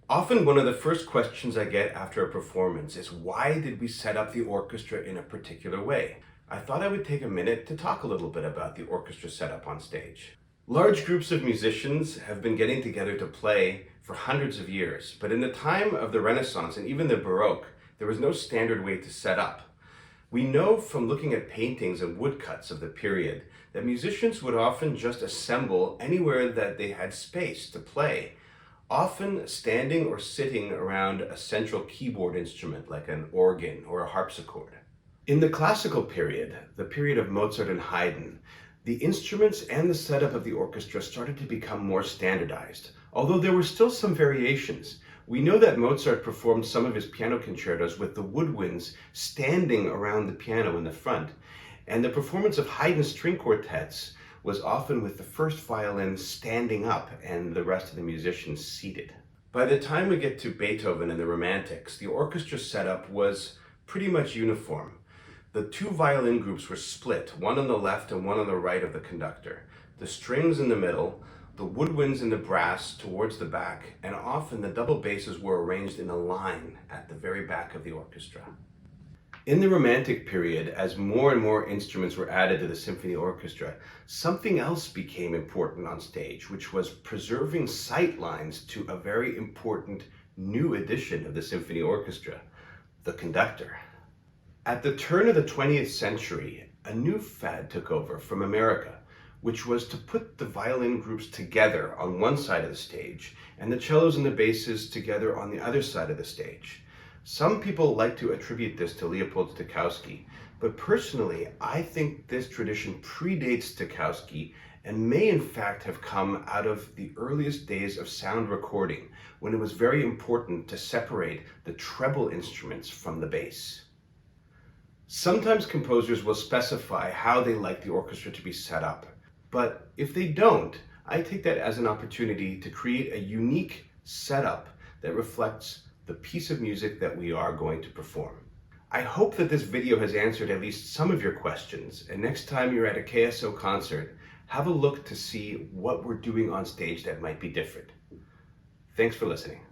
Often one of the first questions I get after a performance is, why did we set up the orchestra in a particular way? I thought I would take a minute to talk a little bit about the orchestra setup on stage. Large groups of musicians have been getting together to play for hundreds of years, but in the time of the Renaissance and even the Baroque, there was no standard way to set up. We know from looking at paintings and woodcuts of the period that musicians would often just assemble anywhere that they had space to play, often standing or sitting around a central keyboard instrument like an organ or a harpsichord. In the classical period, the period of Mozart and Haydn, the instruments and the setup of the orchestra started to become more standardized, although there were still some variations. We know that Mozart performed some of his piano concertos with the woodwinds standing around the piano in the front, and the performance of Haydn's string quartets was often with the first violin standing up and the rest of the musicians seated. By the time we get to Beethoven and the Romantics, the orchestra setup was pretty much uniform. The two violin groups were split, one on the left and one on the right of the conductor. The strings in the middle, the woodwinds and the brass towards the back, and often the double basses were arranged in a line at the very back of the orchestra. In the Romantic period, as more and more instruments were added to the symphony orchestra, something else became important on stage, which was preserving sight lines to a very important new addition of the symphony orchestra, the conductor. At the turn of the 20th century, a new fad took over from America, which was to put the violin groups together on one side of the stage and the cellos and the basses together on the other side of the stage. Some people like to attribute this to Leopold Stokowski, but personally, I think this tradition predates Stokowski and may in fact have come out of the earliest days of sound recording, when it was very important to separate the treble instruments from the bass. Sometimes composers will specify how they like the orchestra to be set up, but if they don't, I take that as an opportunity to create a unique setup that reflects the piece of music that we are going to perform. I hope that this video has answered at least some of your questions, and next time you're at a KSO concert, have a look to see what we're doing on stage that might be different. Thanks for listening.